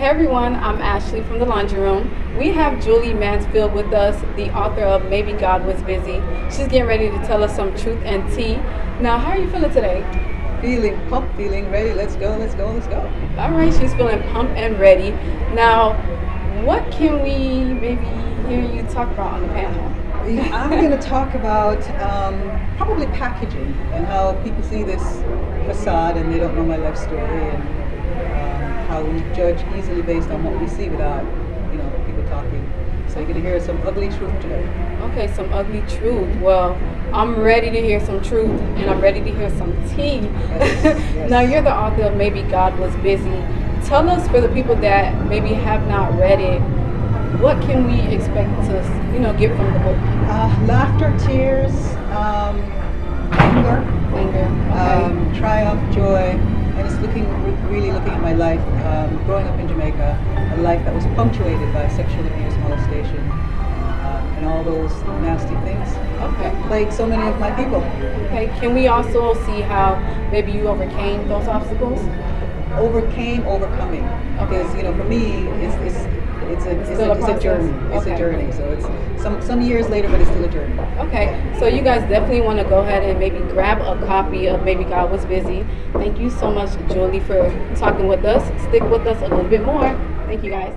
Hey everyone, I'm Ashley from the Laundry Room. We have Julie Mansfield with us, the author of Maybe God Was Busy. She's getting ready to tell us some truth and tea. Now, how are you feeling today? Feeling pumped, feeling ready. Let's go, let's go, let's go. All right, she's feeling pumped and ready. Now, what can we maybe hear you talk about on the panel? I'm going to talk about probably packaging and how people see this facade and they don't know my life story, and how we judge easily based on what we see without, people talking. So you're going to hear some ugly truth today. Okay, some ugly truth. Well, I'm ready to hear some truth, and I'm ready to hear some tea. Yes. Now, you're the author of Maybe God Was Busy. Tell us, for the people that maybe have not read it, what can we expect to, get from the book? Laughter, tears, anger, okay. Triumph, joy, and it's really looking at my life, growing up in Jamaica, a life that was punctuated by sexual abuse, molestation, and all those nasty things. Okay. Like so many of my people. Okay. Can we also see how maybe you overcame those obstacles? Overcoming. Okay. Because for me, it's a journey. It's a journey. So it's some years later, but it's still a journey. Okay. So you guys definitely want to go ahead and maybe grab a copy of Maybe God Was Busy. Thank you so much, Julie, for talking with us. Stick with us a little bit more. Thank you, guys.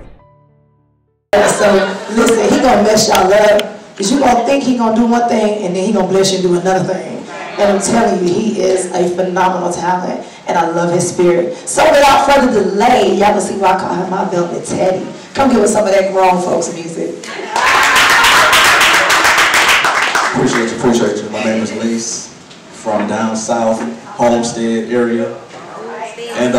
So listen, he gonna mess y'all up, because you gonna think he gonna do one thing and then he gonna bless you and do another thing. And I'm telling you, he is a phenomenal talent, and I love his spirit. So without further delay, y'all can see why I call him my Velvet Teddy. Come give us some of that grown folks music. Appreciate you. My name is Lise, from down south, Homestead area. And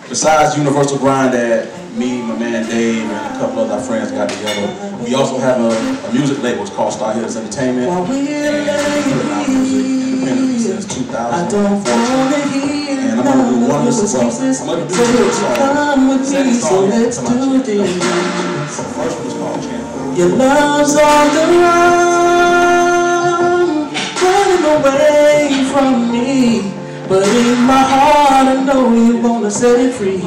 besides Universal Grind that me, my man Dave, and a couple of our friends got together, we also have a music label. It's called Star Hills Entertainment, and we've been putting out music independently since 2014. And I'm gonna do one of the songs. I'm gonna do a song. Second song to my channel. The first one is called Champion. Your love's on the run, running away from me. But in my heart, I know you wanna set it free.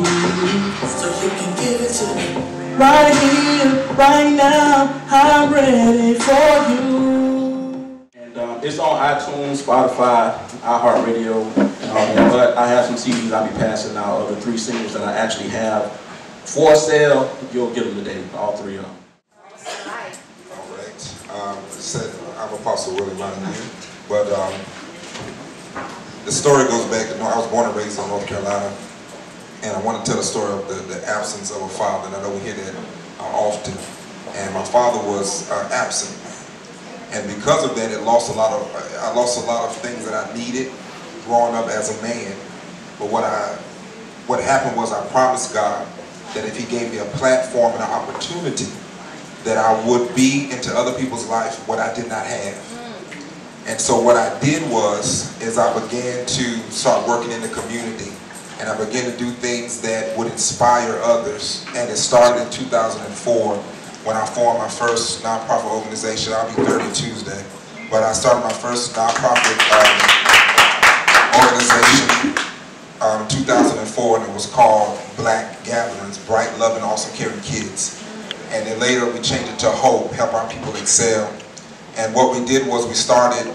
So you can give it to me right here, right now. I'm ready for you. And it's on iTunes, Spotify, iHeartRadio, but I have some CDs I'll be passing out of the 3 singles that I actually have for sale. You'll get them today, all 3 of them. All right. I'm Apostle Willie running here, but the story goes back. I was born and raised in North Carolina, and I want to tell the story of the absence of a father. And I know we hear that often. And my father was absent, and because of that, I lost a lot of things that I needed growing up as a man. But what happened was I promised God that if He gave me a platform and an opportunity, that I would be into other people's life what I did not have. And so what I did is I began to start working in the community, and I began to do things that would inspire others. And it started in 2004 when I formed my first nonprofit organization. I'll be 30 Tuesday, but I started my first nonprofit organization in 2004, and it was called Black Gatherings, Bright, Loving, Awesome, Caring Kids. And then later we changed it to Hope, Help Our People Excel. And what we did was we started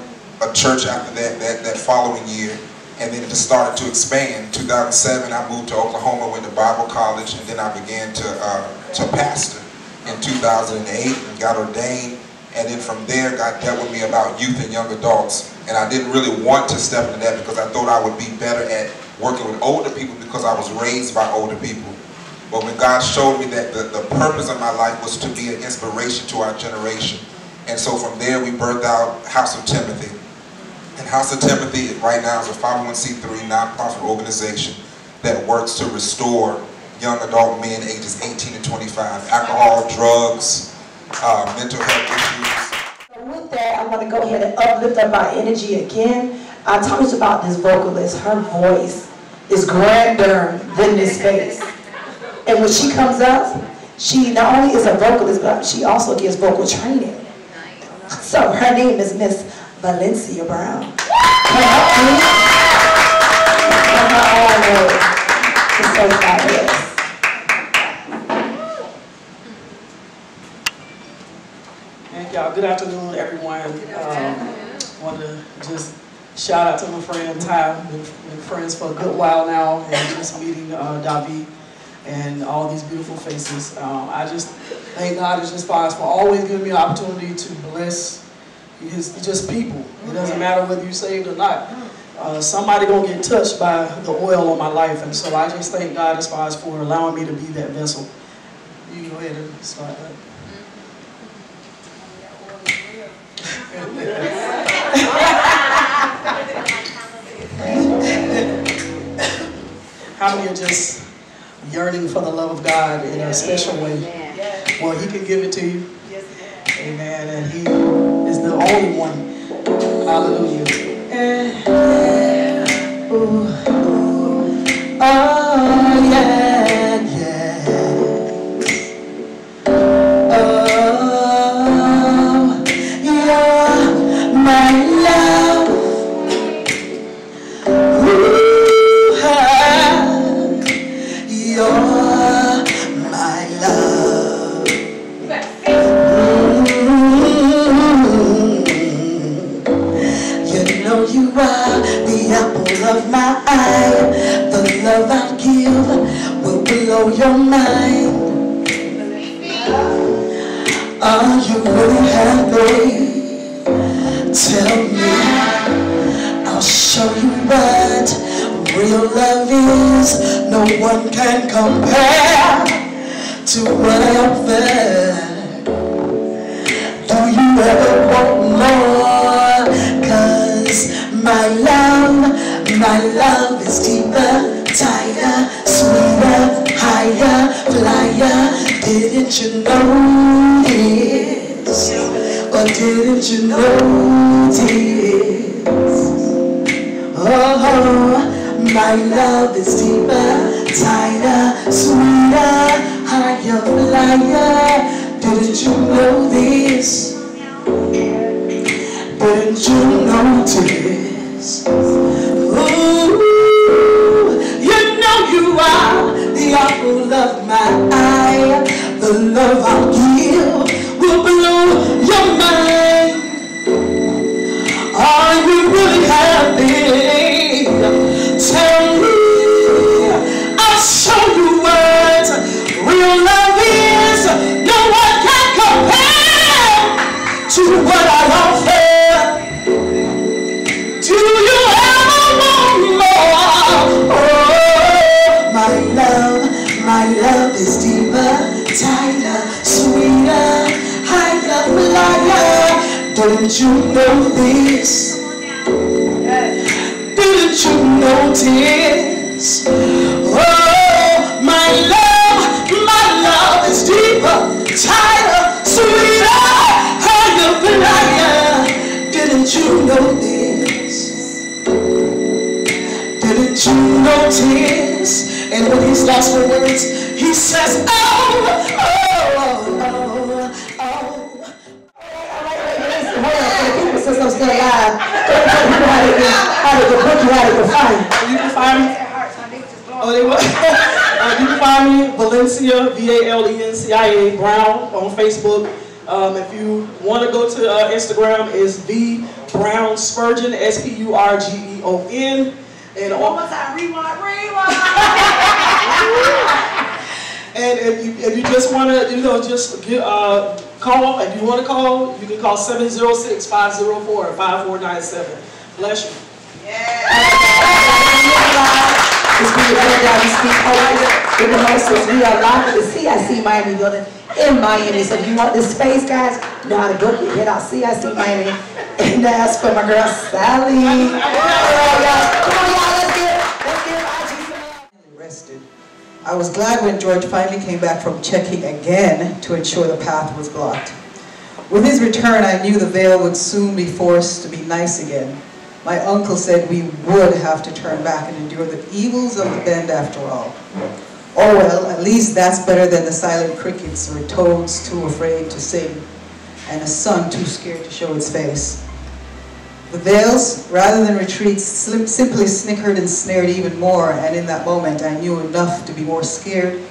a church after that following year, and then it just started to expand. In 2007, I moved to Oklahoma, went to Bible college, and then I began to pastor in 2008 and got ordained. And then from there, God dealt with me about youth and young adults. And I didn't really want to step into that because I thought I would be better at working with older people because I was raised by older people. But when God showed me that the purpose of my life was to be an inspiration to our generation. And so from there, we birthed out House of Timothy. And House of Timothy right now is a 501c3 nonprofit organization that works to restore young adult men ages 18 to 25, alcohol, drugs, mental health issues. So with that, I'm going to go ahead and uplift up our energy again. I talked about this vocalist. Her voice is grander than this space. And when she comes up, she not only is a vocalist, but she also gives vocal training. So her name is Miss Valencia Brown. Come up, please. And her own words. It's so fabulous. Good afternoon, everyone. Want to just shout out to my friend Tye. Been friends for a good while now, and just meeting Davi and all these beautiful faces. I just thank God just for always giving me an opportunity to bless just people. It doesn't matter whether you're saved or not. Somebody gonna get touched by the oil on my life, and so I just thank God as far as for allowing me to be that vessel. You can go ahead and start that. How many are just yearning for the love of God in a special way? Well, He can give it to you. Amen. And He is the only one. Hallelujah. Oh, yeah, yeah. Oh, you're my love. Ooh, you're my love. You know you are the apple of my eye. The love I'll give will blow your mind. Are you really happy? Tell me, I'll show you what real love is. No one can compare to what I offer. Do you ever want more? 'Cause my love is deeper, tighter, sweeter, higher, flyer. Didn't you know this? Or didn't you notice? Oh, my love is deeper, tighter, sweeter, higher, flyer. Didn't you know this? Didn't you notice? Ooh, you know you are the apple of my eye. The love I'll give will blow your mind. Are you really happy? Tell me, I'll show you what real love is. No one can compare to what I offer. Do you ever want more? Oh, my love is deeper, tighter, sweeter, higher, flyer. Don't you know this? Didn't you notice? Oh, my love is deeper, tighter, sweeter, higher, flyer. Didn't you know this? Didn't you notice? And when he starts with words, he says, oh, oh, oh, oh, oh. Since I'm still alive, how to find. You can find me. Oh, they were. You can find me, Valencia, VALENCIA Brown on Facebook. If you want to go to Instagram, it's V Brown Spurgeon, SPURGEON. And one more time, rewind. And if you just want to, just get, call. If you want to call, you can call 706-504-5497. Bless you. Yeah. We are live at the CIC Miami building in Miami. So if you want this space, guys, you know how to book it. Hit out CIC Miami and ask for my girl Sally. Come on, y'all. Rested. I was glad when George finally came back from checking again to ensure the path was blocked. With his return, I knew the veil would soon be forced to be nice again. My uncle said we would have to turn back and endure the evils of the bend after all. Oh well, at least that's better than the silent crickets or toads too afraid to sing, and a sun too scared to show its face. The veils, rather than retreats, simply snickered and snared even more, and in that moment I knew enough to be more scared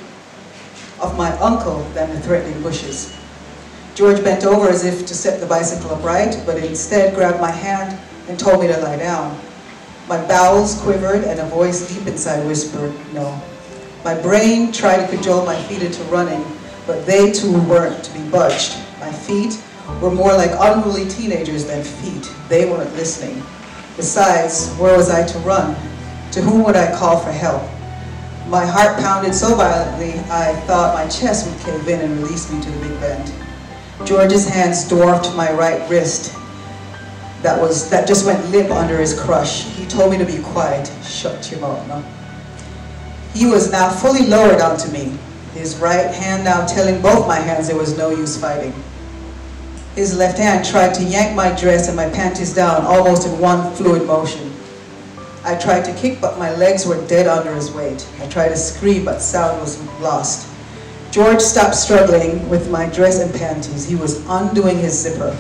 of my uncle than the threatening bushes. George bent over as if to set the bicycle upright, but instead grabbed my hand and told me to lie down. My bowels quivered and a voice deep inside whispered, no. My brain tried to cajole my feet into running, but they too weren't to be budged. My feet were more like unruly teenagers than feet. They weren't listening. Besides, where was I to run? To whom would I call for help? My heart pounded so violently, I thought my chest would cave in and release me to the Big Bend. George's hands dwarfed my right wrist. That just went limp under his crush. He told me to be quiet. Shut your mouth, no? He was now fully lowered onto me, his right hand now telling both my hands there was no use fighting. His left hand tried to yank my dress and my panties down almost in one fluid motion. I tried to kick, but my legs were dead under his weight. I tried to scream, but sound was lost. George stopped struggling with my dress and panties. He was undoing his zipper,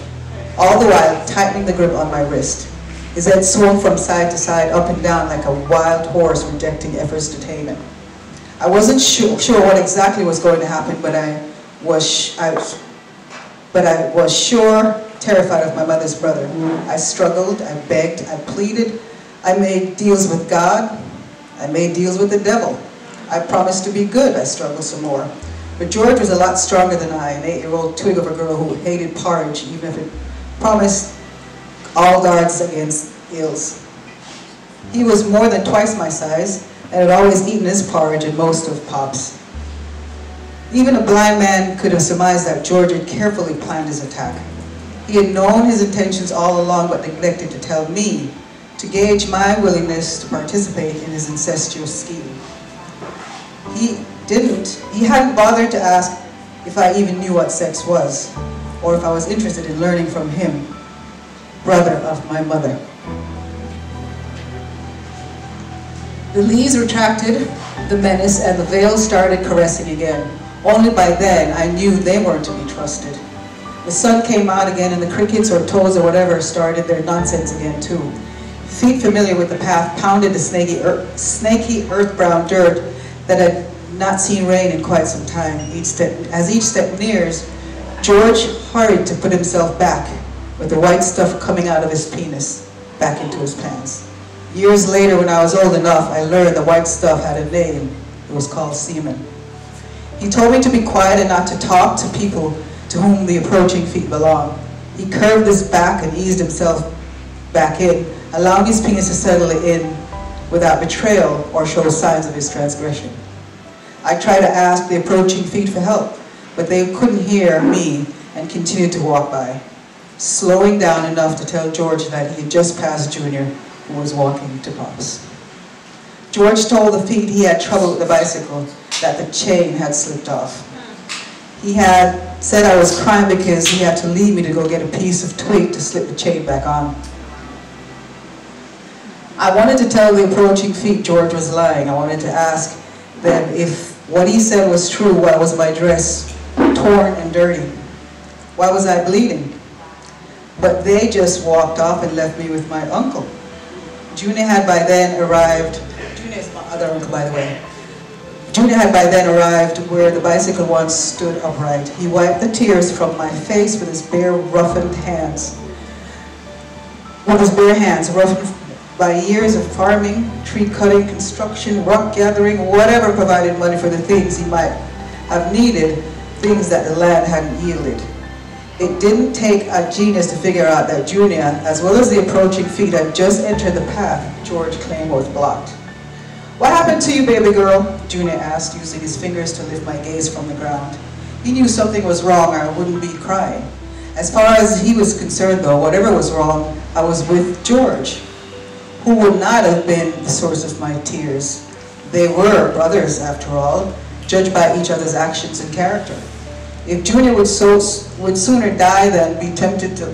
all the while tightening the grip on my wrist. His head swung from side to side, up and down like a wild horse rejecting efforts to tame it. I wasn't sure what exactly was going to happen, but I was sure terrified of my mother's brother. I struggled, I begged, I pleaded. I made deals with God. I made deals with the devil. I promised to be good. I struggled some more. But George was a lot stronger than I, an 8-year-old twig of a girl who hated porridge, even if it promised all guards against ills. He was more than twice my size, and had always eaten his porridge and most of Pop's. Even a blind man could have surmised that George had carefully planned his attack. He had known his intentions all along, but neglected to tell me, to gauge my willingness to participate in his incestuous scheme. He hadn't bothered to ask if I even knew what sex was, or if I was interested in learning from him, brother of my mother. The leaves retracted, the menace, and the veil started caressing again. Only by then I knew they weren't to be trusted. The sun came out again and the crickets or toads or whatever started their nonsense again too. Feet familiar with the path pounded the snaky earth-brown dirt that had not seen rain in quite some time. As each step nears, George hurried to put himself back, with the white stuff coming out of his penis, back into his pants. Years later, when I was old enough, I learned the white stuff had a name. It was called semen. He told me to be quiet and not to talk to people to whom the approaching feet belonged. He curved his back and eased himself back in, allowing his penis to settle in without betrayal or show signs of his transgression. I tried to ask the approaching feet for help, but they couldn't hear me and continued to walk by, slowing down enough to tell George that he had just passed Junior, who was walking to Pops. George told the feet he had trouble with the bicycle, that the chain had slipped off. He had said I was crying because he had to leave me to go get a piece of twig to slip the chain back on. I wanted to tell the approaching feet George was lying. I wanted to ask them if what he said was true. Why was my dress torn and dirty? Why was I bleeding? But they just walked off and left me with my uncle. Junior had by then arrived. Junior is my other uncle, by the way. Junior had by then arrived where the bicycle once stood upright. He wiped the tears from my face with his bare, roughened hands. With his bare hands, roughened by years of farming, tree cutting, construction, rock gathering, whatever provided money for the things he might have needed, things that the land hadn't yielded. It didn't take a genius to figure out that Junior, as well as the approaching feet, had just entered the path George claimed was blocked. "What happened to you, baby girl?" Junior asked, using his fingers to lift my gaze from the ground. He knew something was wrong or I wouldn't be crying. As far as he was concerned, though, whatever was wrong, I was with George, who would not have been the source of my tears. They were brothers, after all, judged by each other's actions and character. If Junior would sooner die than be tempted to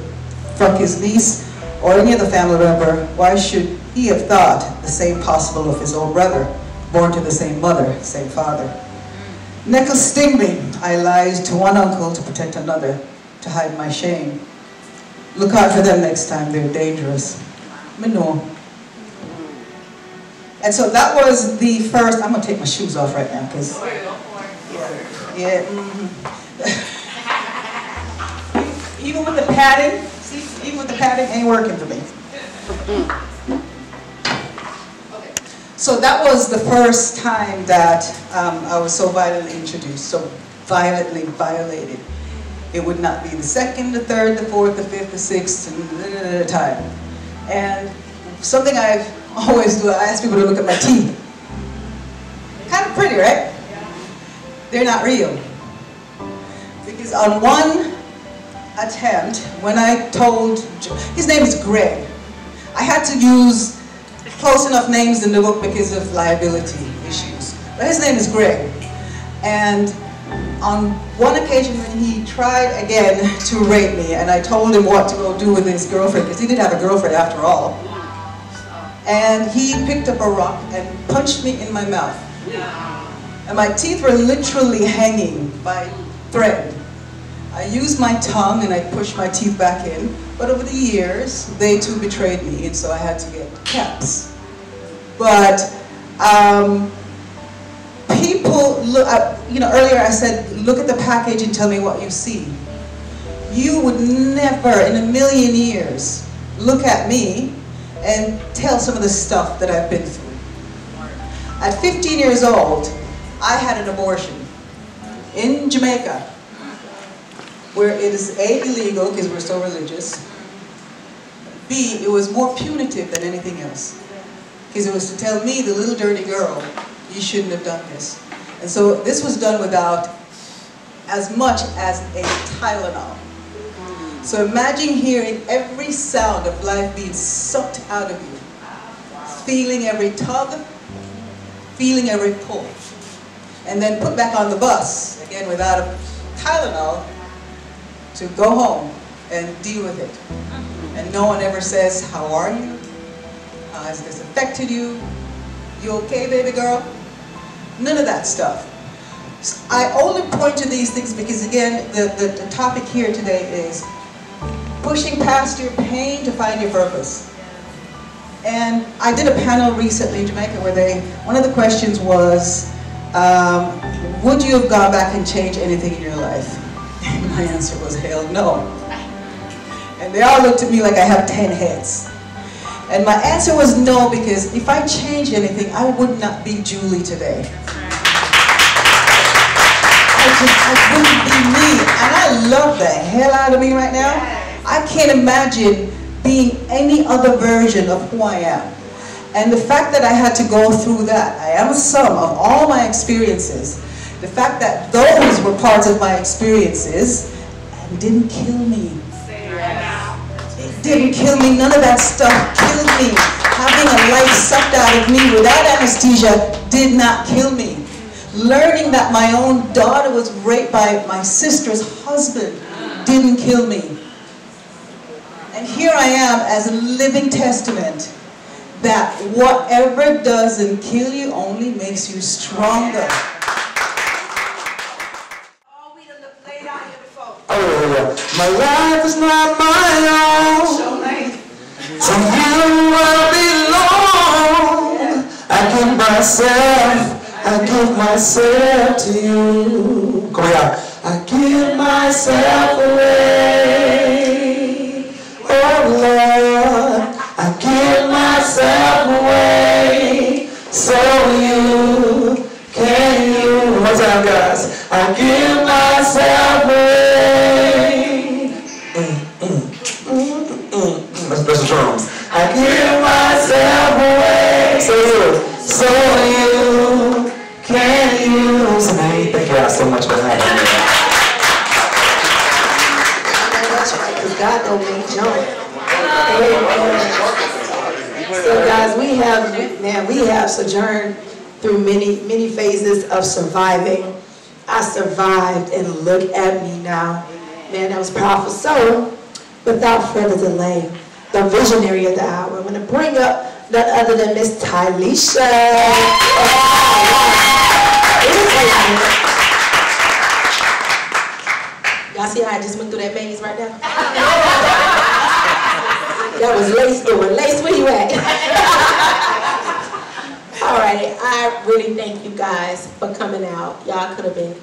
fuck his niece or any other family member, why should he have thought the same possible of his own brother, born to the same mother, same father? Neck'll sting me. I lied to one uncle to protect another, to hide my shame. Look out for them next time, they're dangerous. Me know. And so that was the first, I'm gonna take my shoes off right now, because, yeah. Even with the padding, see, even with the padding, ain't working for me. So that was the first time that I was so violently introduced, so violently violated. It would not be the second, the third, the fourth, the fifth, the sixth, and time. And something I always do, I ask people to look at my teeth. Kind of pretty, right? They're not real. Because on one attempt, when I told, his name is Greg. I had to use close enough names in the book because of liability issues. But his name is Greg. And on one occasion when he tried again to rape me, and I told him what to go do with his girlfriend, because he didn't have a girlfriend after all. And he picked up a rock and punched me in my mouth. And my teeth were literally hanging by thread. I used my tongue and I pushed my teeth back in, but over the years, they too betrayed me, and so I had to get caps. But people look, earlier I said, look at the package and tell me what you see. You would never in a million years look at me and tell some of the stuff that I've been through. At 15 years old, I had an abortion in Jamaica, where it is A, illegal because we're so religious, B, it was more punitive than anything else. Because it was to tell me, the little dirty girl, you shouldn't have done this. And so this was done without as much as a Tylenol. So imagine hearing every sound of life being sucked out of you. Feeling every tug, feeling every pull. And then put back on the bus, again without a Tylenol, to go home and deal with it. And no one ever says, how are you? How has this affected you? You okay, baby girl? None of that stuff. I only point to these things because, again, the topic here today is pushing past your pain to find your purpose. And I did a panel recently in Jamaica where one of the questions was, would you have gone back and changed anything in your life? And my answer was, hell no. And they all looked at me like I have 10 heads. And my answer was no, because if I changed anything, I would not be Julie today. I wouldn't be me. And I love the hell out of me right now. I can't imagine being any other version of who I am. And the fact that I had to go through that, I am a sum of all my experiences. The fact that those were parts of my experiences and didn't kill me. It didn't kill me. None of that stuff killed me. Having a life sucked out of me without anesthesia did not kill me. Learning that my own daughter was raped by my sister's husband didn't kill me. And here I am as a living testament that whatever doesn't kill you only makes you stronger. Oh, my life is not my own. To you I belong. I give myself to you. Come here. I give myself away. Oh Lord, I give myself away. So you can use. One time, guys. I give myself away. That's the drums. I give myself away. So you can use me. Thank you guys so much for having me. That's right, because God don't make junk. So guys, we have sojourned through many phases of surviving. I survived, and look at me now. Man, that was powerful. So, without further delay, the visionary of the hour, I'm going to bring up none other than Miss Tye Live Ent. Y'all see how I just went through that maze right now? That was Lace doing. Lace, where you at? Alrighty, I really thank you guys for coming out. Y'all could have been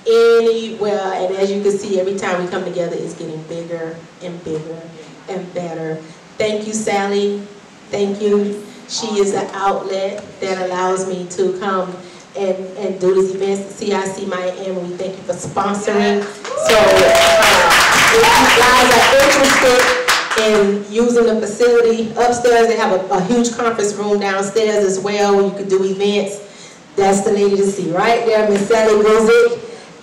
anywhere. And as you can see, every time we come together, it's getting bigger and bigger and better. Thank you, Sally. Thank you. She is the outlet that allows me to come and do these events. CIC Miami, we thank you for sponsoring. So if you guys are interested in using the facility upstairs, they have a huge conference room downstairs as well where you could do events. That's the lady to see right there, Miss Sally Guzik.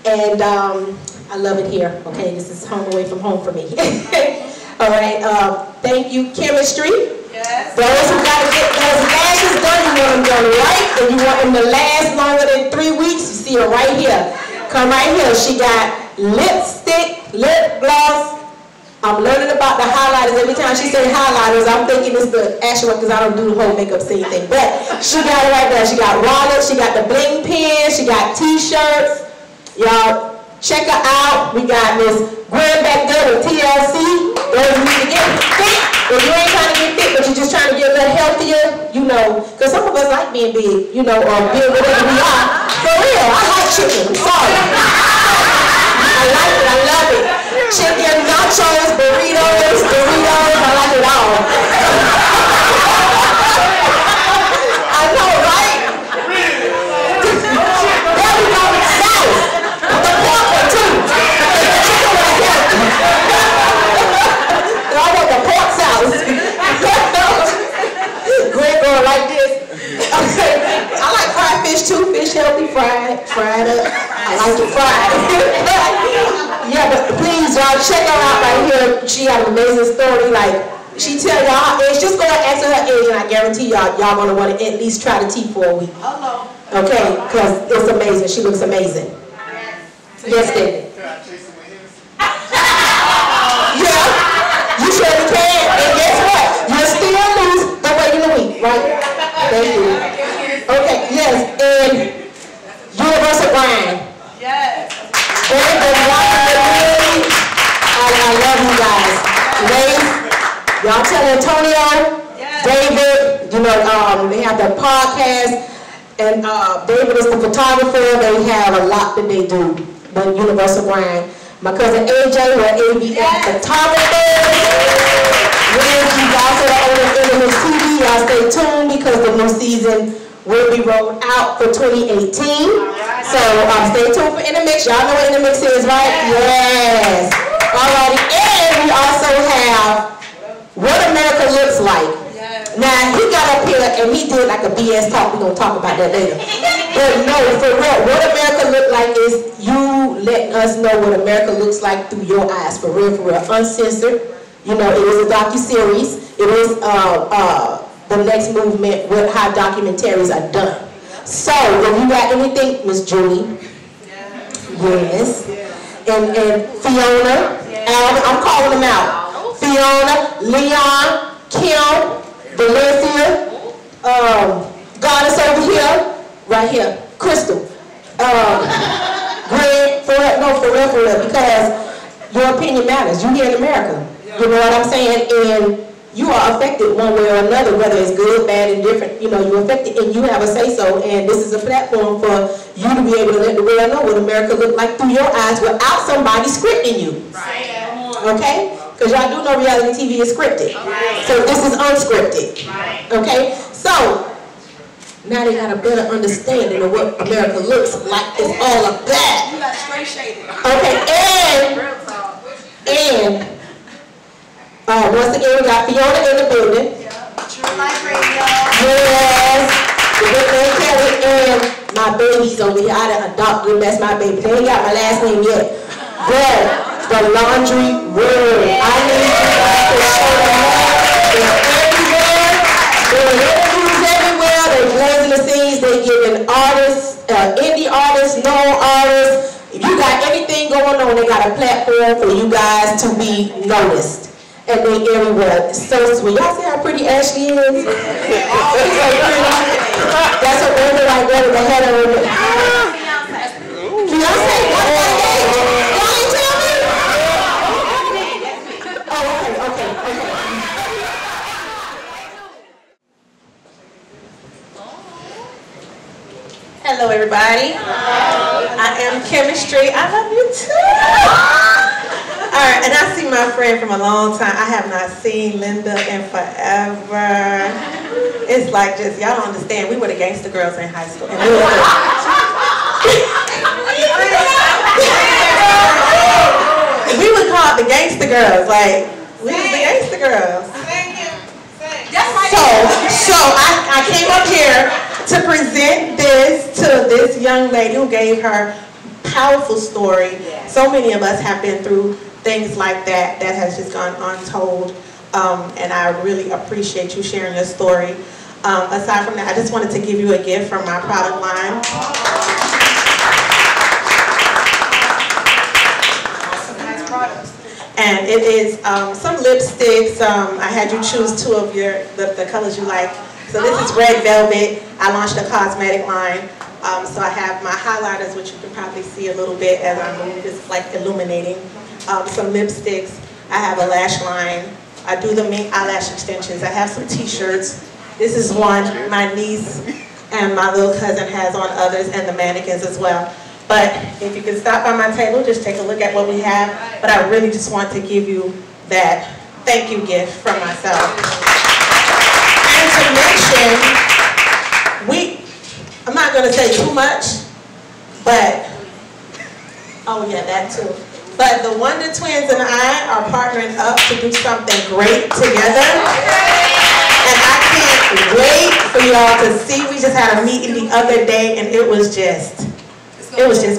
And I love it here. Okay, this is home away from home for me. All right, thank you. Chemistry. Yes. Those who got to get those lashes done, you want them done right, and you want them to last longer than 3 weeks. You see her right here. Come right here. She got lipstick, lip gloss. I'm learning about the highlighters. Every time she says highlighters, I'm thinking it's the actual one because I don't do the whole makeup scene thing. But she got it right there. She got wallets. She got the bling pins. She got t-shirts. Y'all check her out. We got Miss Gwen back there with TLC. Those who need to get fit. If you ain't trying to get fit, but you're just trying to get a little healthier, you know, because some of us like being big, you know, or being whatever we are. For real, I like chicken. I'm sorry. I like it. I love it. Chicken, nachos, burritos, I like it all. I know, right? There we go, sauce. The pork one too. The chicken right here. I want the pork sauce. Great going like this. Okay. I like fried fish too. Fish healthy, fried up. I like it fried. Yeah, but please, y'all, check her out right here. She got an amazing story. Like, she tell y'all her age. Just go and answer her age, and I guarantee y'all gonna want to at least try the tea for a week. Hello. Okay, because it's amazing. She looks amazing. Yes, David. Yeah, you surely can. And guess what? You'll still lose the weight in a week, right? Thank you. Okay, yes, and universal grind. Yes. I love you guys. Lace, y'all tell Antonio, David, you know, they have their podcast, and David is the photographer. They have a lot that they do, the Universal Grind. My cousin AJ, we're ABF photographers. She's also the owner of Intermix TV. Y'all stay tuned because the new season will be rolled out for 2018. So stay tuned for Intermix. Y'all know what Intermix is, right? Yes. Alrighty. And we also have What America Looks Like. Now, he got up here and he did like a BS talk. We're going to talk about that later. But no, for real, What America Looks Like is you letting us know what America looks like through your eyes. For real, uncensored. You know, it is a docuseries. It is the next movement with how documentaries are done. So, if you got anything, Miss Julie, yes, and Fiona, Alvin, I'm calling them out. Fiona, Leon, Kim, Valencia, Goddess over here, right here, Crystal, Greg, for real, because your opinion matters. You here in America, you know what I'm saying, and you are affected one way or another, whether it's good, bad, and different. You know, you're affected, and you have a say-so, and this is a platform for you to be able to let the world know what America look like through your eyes without somebody scripting you. Right. Okay? Because y'all do know reality TV is scripted. Right. So this is unscripted. Right. Okay? So, now they got a better understanding of what America looks like. It's all of that. You got straight shaded. Okay, and once again, we got Fiona in the building. True Life Radio. Yes. Kelly and my babies over here. I done adopted them. That's my baby. They ain't got my last name yet. But the laundry room. I need you guys to show them that. They're everywhere. They're interviews everywhere. They're blazing the scenes. They're giving artists, indie artists, known artists. If you got anything going on, they got a platform for you guys to be noticed. And they everywhere. So sweet. Y'all see how pretty Ashley is? That's a baby like that with the head on it. Beyonce, what that age? Y'all ain't tell me? Oh, okay. Hello, everybody. I am Chemistry. I love you too. All right, and I see my friend from a long time. I have not seen Linda in forever. It's like just, y'all don't understand, we were the gangster girls in high school. And we were called the gangster girls, like, we was the gangster girls. So I came up here to present this to this young lady who gave her powerful story. So many of us have been through things like that has just gone untold, and I really appreciate you sharing your story. Aside from that, I just wanted to give you a gift from my product line. Some nice products. And it is some lipsticks. I had you choose two of the colors you like. So this is Red Velvet. I launched a cosmetic line. So I have my highlighters, which you can probably see a little bit as I move. It's like illuminating. Some lipsticks. I have a lash line. I do the mink eyelash extensions. I have some t-shirts. This is one my niece and my little cousin has on others, and the mannequins as well. But if you can stop by my table, just take a look at what we have. But I really just want to give you that thank you gift from myself. And to mention, I'm not going to say too much, but, oh yeah, that too. But the Wonder Twins and I are partnering up to do something great together. And I can't wait for y'all to see. We just had a meeting the other day and it was just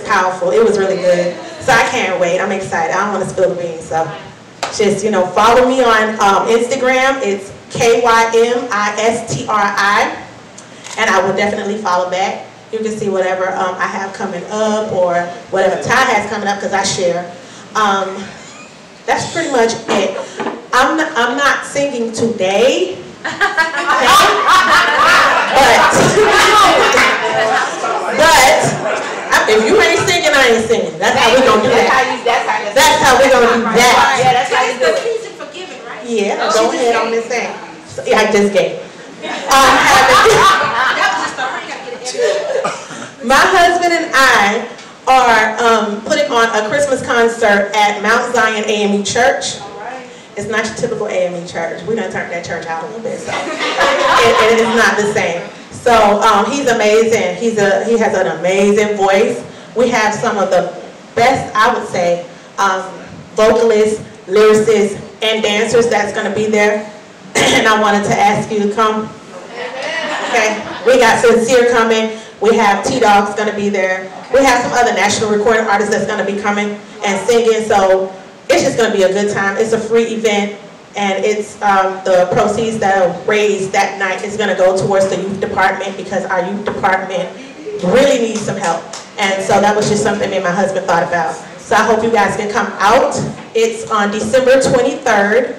powerful. It was really good. So I can't wait. I'm excited. I don't want to spill the beans. So just, follow me on Instagram. It's KYMISTRI. And I will definitely follow back. You can see whatever I have coming up or whatever Tye has coming up because I share. That's pretty much it. I'm not singing today. But if you ain't singing, I ain't singing. That's how we're going to do that. That's how we're going to do that. Yeah, that's how you do it. Please and forgiven, right? Yeah, go ahead on this thing. So, yeah, I just gave. My husband and I are putting on a Christmas concert at Mount Zion AME Church. It's not your typical AME church. We done turned that church out a little bit, so it is not the same. So he's amazing. He has an amazing voice. We have some of the best, I would say, vocalists, lyricists, and dancers that's going to be there. And I wanted to ask you to come. Okay, we got Sincere coming. We have T-Dog's going to be there. We have some other national recording artists that's going to be coming and singing. So it's just going to be a good time. It's a free event, and it's the proceeds that are raised that night is going to go towards the youth department because our youth department really needs some help. And so that was just something me and my husband thought about. So I hope you guys can come out. It's on December 23rd.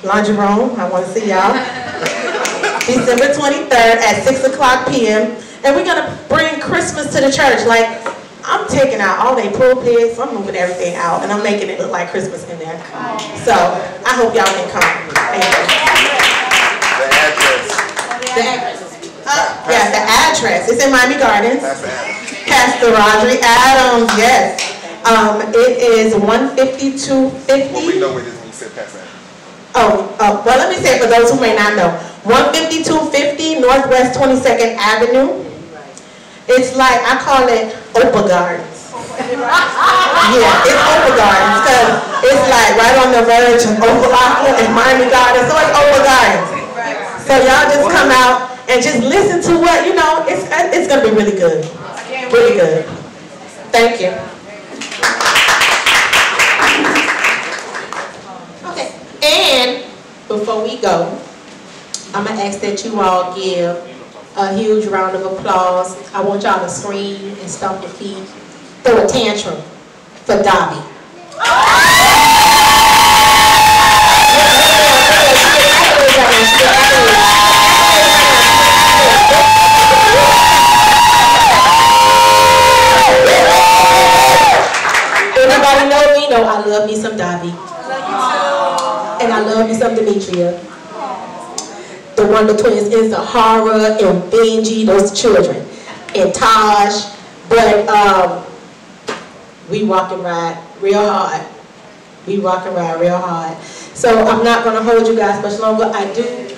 Laundry room, I want to see y'all. December 23rd at 6:00 p.m. And we're going to bring Christmas to the church. Like, I'm taking out all they pulpits, I'm moving everything out, and I'm making it look like Christmas in there. So, I hope y'all can come. Thank you. The address. Yeah, the address. It's in Miami Gardens. Pastor Rodri Adams, yes. It is 15250. Well, we know where this means, Pastor. Well, let me say it for those who may not know. 15250 Northwest 22nd Avenue. It's like, I call it Opa Gardens. Yeah, it's Opa Gardens because it's like right on the verge of Opa and Miami Gardens, so it's Opa Gardens. So y'all just come out and just listen to what, it's going to be really good. Really good. Thank you. Okay, and before we go, I'm going to ask that you all give a huge round of applause. I want y'all to scream and stomp your feet. Throw a tantrum for Davi. Everybody know me? Know I love me some Davi. And I love me some Demetria. The Wonder Twins is Zahara and Benji, those children. and Taj, but we rock and ride real hard. We rock and ride real hard. So I'm not going to hold you guys much longer. I do,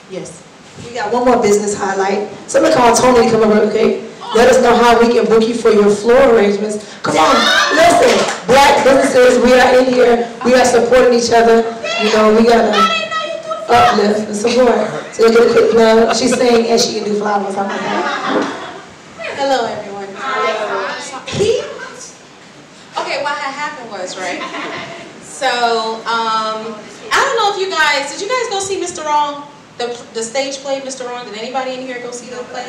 yes. We got one more business highlight. Somebody call Tony to come over, okay? Let us know how we can book you for your floor arrangements. Come on, listen, black businesses, we are in here. We are supporting each other. You know, we got to uplift and support. So you get a quick plug. She's saying, and she can do flowers. How about that? Hello, everyone. Okay, what had happened was, right? So, I don't know if you guys, did you guys go see Mr. Wrong? The stage play, Mr. Wrong? Did anybody in here go see the play?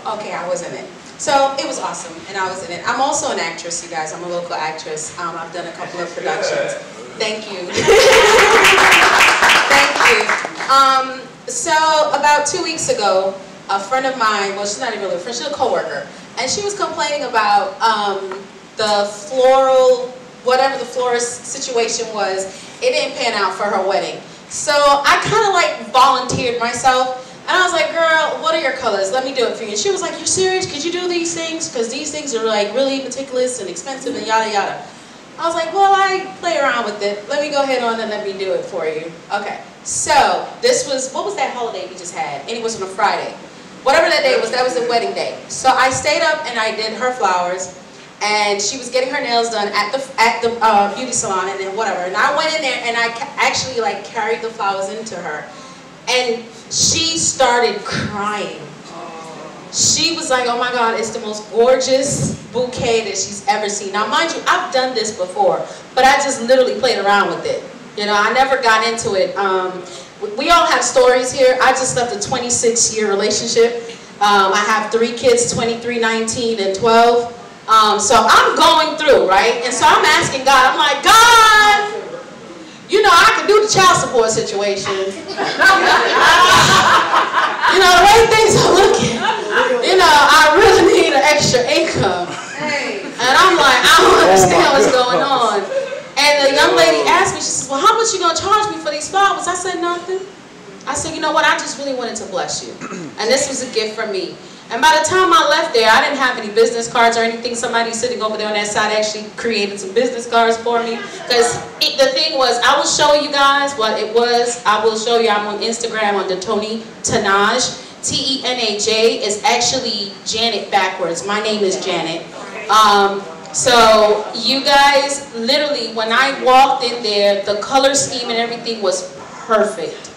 Okay, I was in it. So it was awesome, and I was in it. I'm also an actress, you guys. I'm a local actress. I've done a couple of productions. Thank you. Thank you. So about 2 weeks ago, a friend of mine, well, she's not even really a friend, she's a coworker, and she was complaining about the floral, whatever the florist situation was, it didn't pan out for her wedding. So I kind of like volunteered myself, and I was like, girl, what are your colors? Let me do it for you. And she was like, you serious? Could you do these things? Because these things are like really meticulous and expensive and yada yada. I was like, well, I play around with it. Let me go ahead on and let me do it for you. Okay, so this was, what was that holiday we just had? And it was on a Friday. Whatever that day was, that was the wedding day. So I stayed up and I did her flowers. And she was getting her nails done at the beauty salon and then whatever. And I went in there and I actually like carried the flowers into her. And she started crying. She was like, oh my God, it's the most gorgeous bouquet that she's ever seen. Now mind you, I've done this before, but I just literally played around with it. You know, I never got into it. We all have stories here. I just left a 26-year relationship. I have 3 kids, 23, 19, and 12. So I'm going through, right? And so I'm asking God, I'm like, God, you know, I can do the child support situation. You know, the way things are looking, you know, I really need an extra income. And I'm like, I don't understand what's going on. And the young lady asked me, she says, well, how much you gonna charge me for these flowers? I said, nothing. I said, you know what, I just really wanted to bless you. And this was a gift from me. And by the time I left there, I didn't have any business cards or anything. Somebody sitting over there on that side actually created some business cards for me. Because the thing was, I will show you guys what it was. I will show you. I'm on Instagram under Tony Tenaj. T-E-N-A-J is actually Janet backwards. My name is Janet. So you guys, literally, when I walked in there, the color scheme and everything was perfect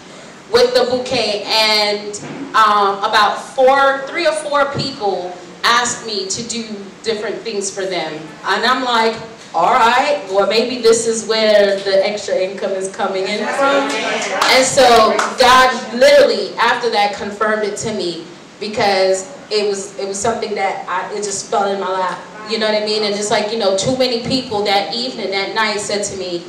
with the bouquet, and about 3 or 4 people asked me to do different things for them. And I'm like, all right, well maybe this is where the extra income is coming in from. And so God literally, after that, confirmed it to me, because it was something that it just fell in my lap. You know what I mean? And it's like, you know, too many people that evening, that night said to me,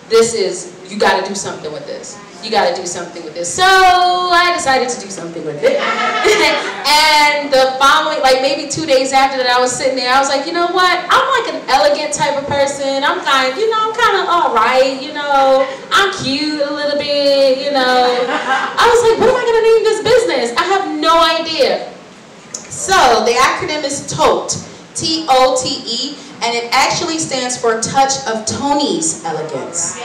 you got to do something with this. You got to do something with this. So I decided to do something with it. And the following, like maybe 2 days after that, I was sitting there, I was like, you know what? I'm like an elegant type of person. I'm kind of, you know, I'm kind of all right, you know. I'm cute a little bit, you know. I was like, what am I going to name this business? I have no idea. So the acronym is TOTE, T-O-T-E. And it actually stands for Touch of Tony's Elegance. So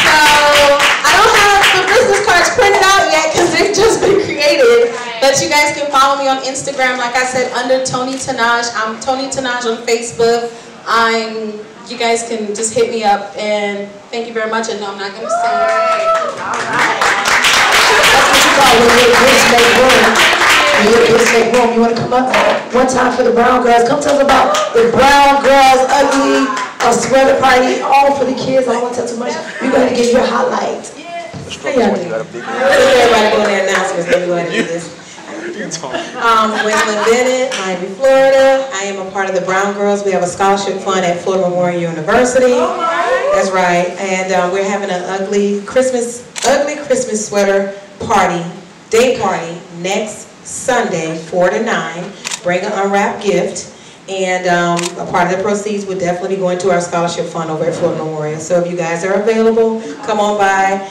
I don't have the business cards printed out yet because they've just been created. But you guys can follow me on Instagram, like I said, under Tony Tenaj. I'm Tony Tenaj on Facebook. You guys can just hit me up, and thank you very much. And no, I'm not going to sing. All right. That's what you call when you're make room. Make room. You want to come up one time for the brown girls? Come tell us about the brown girls, ugly, sweater party, all for the kids. I don't want to tell too much. We're going to give you a highlight. Everybody doing their announcements. Then we're going to do this. Winston Bennett, Miami, Florida. I am a part of the Brown Girls. We have a scholarship fund at Florida Memorial University. That's right. And we're having an ugly Christmas sweater party, day party, next Sunday, 4 to 9. Bring an unwrapped gift. And a part of the proceeds would definitely be going to our scholarship fund over at Florida Memorial. So if you guys are available, come on by.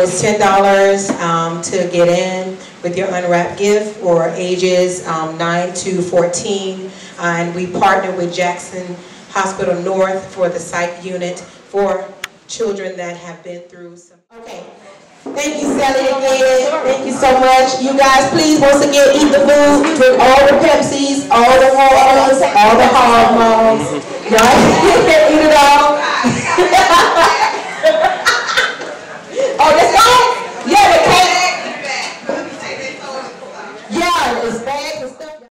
It's $10 to get in. with your unwrapped gift for ages 9 to 14. And we partner with Jackson Hospital North for the psych unit for children that have been through some. Okay. Thank you, Sally, again. Thank you so much. You guys, please, once again, eat the food, drink all the Pepsis, all the waters, all the hormones. Right?